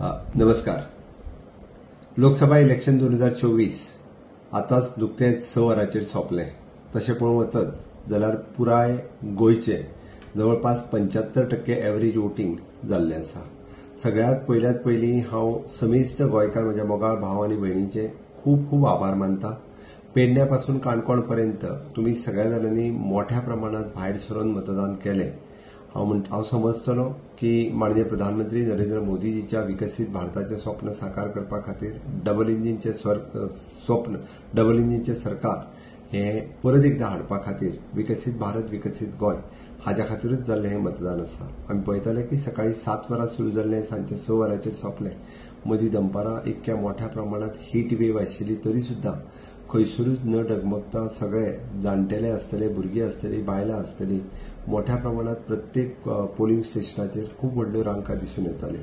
नमस्कार. लोकसभा इलेक्शन 2024 आताच नुकतेच 6 वरांचेर सोंपलें. तशें पळोवंक वचत जाल्यार पुराय गोंयचे जवळपास 75% एव्हरेज वोटिंग जाल्लें आसा. सगळ्यात पयल्यात पयलीं हांव समेस्त गोंयकार म्हज्या मोगाळ भाव आनी भयणींचे खूब खूब आभार मानतां. पेडण्यापासून काणकोण पर्यंत तुम्ही सगळ्या जाणांनी मोठ्या प्रमाणात भायर सरून मतदान केलें. हांव समजतलो की माननीय प्रधानमंत्री नरेंद्र मोदीजीच्या विकसित भारताचे स्वप्न साकार करपा खातीर डबल इंजिनचे सरकार हे परत एकदा हाडपा खातीर विकसित भारत विकसित गोंय हाच्या खातीरच जाल्लें हें मतदान आसा. आमी पळयताले की सकाळी 7 वरां सुरू जाल्लें सांजचे 6 वरांचेर सोंपलें. मदीं दनपारां इतक्या मोठ्या प्रमाणात हीट वेव आशिल्ली तरी सुद्दां खंयसरूच न डगमगता सगळे जाणटेले आसतले, भुरगीं आसतलीं, बायलां आसतलीं मोठ्या प्रमाणात प्रत्येक पोलिंग स्टेशनाचेर खूब व्हडल्यो रांका दिसून येताल्यो.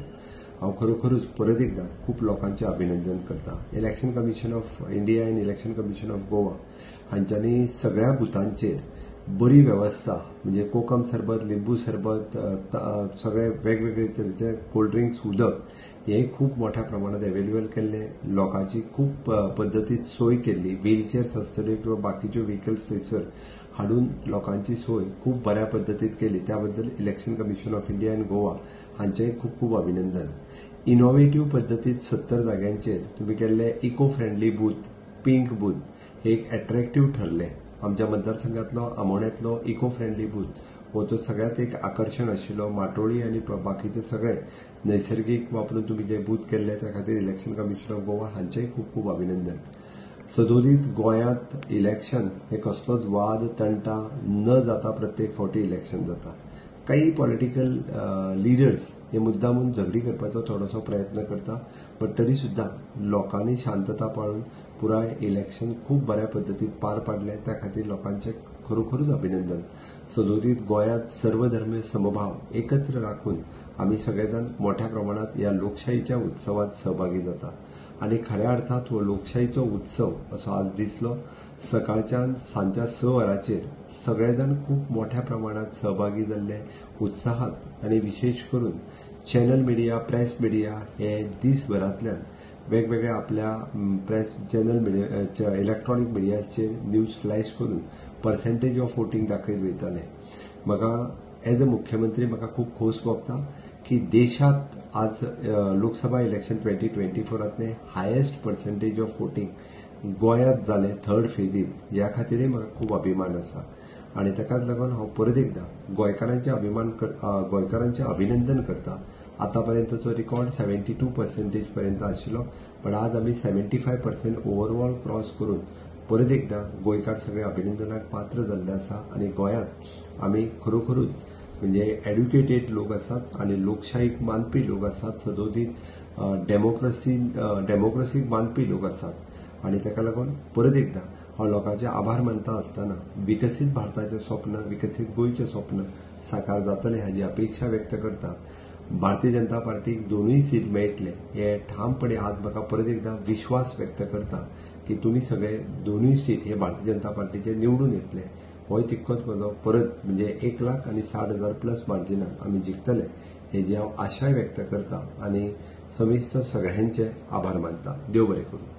हांव खरोखरूच परत एकदा खूब लोकांचे अभिनंदन करता. इलेक्शन कमिशन ऑफ इंडिया आनी इलेक्शन कमिशन ऑफ गोवा हांच्यांनी सगळ्या बुथांचेर बरी व्यवस्था म्हणजे कोकम सरबत, लिंबू सरबत, सगळे वेगवेगळे तरेचे कोल्ड ड्रिंक्स, उदक हे खूप मोठ्या प्रमाणात अवेलेबल केल्ले. लोकांची खूप पद्धतीत सोय केल्ली. व्हीलचेअर्स आसतल्यो किंवा बाकीच्यो व्हेकल्स थंयसर हाडून लोकांची सोय खूप बऱ्या पद्धतीत केली. त्याबद्दल इलेक्शन कमिशन ऑफ इंडिया आनी गोवा हांचेंय खूप खूप अभिनंदन. इनोव्हेटिव्ह पद्धतीत 70 जाग्यांचेर तुम्ही केल्ले eco friendly booth, pink booth हे एक अट्रॅक्टिव्ह ठरले. आमच्या मतदारसंघातलो आमोण्यातलो इको फ्रेंडली बूथ हो तो सगळ्यात एक आकर्षण आशिल्लो. माटोळी आनी बाकीचे सगळे नैसर्गिक वापरून तुम्ही जे बूथ केल्ले त्या खातीर इलेक्शन कमिशन ऑफ गोवा हांचेय खूप खूप अभिनंदन. सदोदीत गोंयांत इलेक्शन हे कसलोच वाद तंटा न जाता प्रत्येक फावटी इलेक्शन जाता. काही पॉलिटिकल लिडर्स हे मुद्दामून झगडी करपाचो थोडोसो प्रयत्न करता. पण तरी सुद्दां लोकांनी शांतता पाळून पुराय इलेक्शन खूप बऱ्या पद्धतीत पार पाडले. त्या खातीर लोकांचे खरोखरूच अभिनंदन. सदोदीत गोंयांत सर्वधर्मीय समभाव एकत्र राखून आम्ही सगळेजण मोठ्या प्रमाणात या लोकशाहीच्या उत्सवात सहभागी जाता. आणि खऱ्या अर्थात हो लोकशाहीचो उत्सव असो आज दिसलो. सकाळच्यान सांजच्या 6 वरांचेर सगळेजण खूप मोठ्या प्रमाणात सहभागी जाल्ले उत्साहात. आणि विशेष करून चॅनल मिडिया, प्रेस मिडिया हे दिसभरांतल्यान वेगवेगळ्या आपल्या प्रेस चॅनल मिडिया इलेक्ट्रॉनिक मिडियाचेर न्यूज फ्लॅश करून पर्सेंटेज ऑफ वोटिंग दाखयत वयताले. म्हाका एज अ मुख्यमंत्री म्हाका खूब खोस भोगता की देशात आज Lok Sabha election 2024 highest percentage of voting गोंयांत जालें 3rd फेजीत. ह्या खातीरय म्हाका खूब अभिमान आसा. आणि ताकाच लागून हांव परत एकदा गोंयकारांचे अभिनंदन करता. आतापर्यंतचो रिकॉर्ड 72% पर्यंत आशिल्लो, पण आज आमी 75% ओव्हरऑल क्रॉस करून परत एकदा गोंयकार सगळे अभिनंदनाक पात्र जाल्ले आसा. आणि गोंयांत आमी खरोखरूच म्हणजे एड्युकेटेड लोक आसात आणि लोकशाहीक मानपी लोक आसात. सदोदीत डेमोक्रेसीक मानपी लोक आसात. आणि ताका लागून परत एकदा हांव लोकांचे आभार मानता आसतना विकसित भारताचें स्वप्न, विकसित गोंयचें स्वप्न साकार जातलें हाची अपेक्षा व्यक्त करता. भारतीय जनता पार्टीक 2 सीट मेळटले हे ठामपणे आज म्हाका परत एकदा विश्वास व्यक्त करता की तुम्ही सगळे 2 सीट हे भारतीय जनता पार्टीचे निवडून येतले. होय तितकोच म्हजो परत म्हणजे 1,60,000 प्लस मार्जिनान आमी जिखतले हेजी हांव आशाय व्यक्त करता. आणि समेस्त सगळ्यांचे आभार मानता. देव बरें करूं.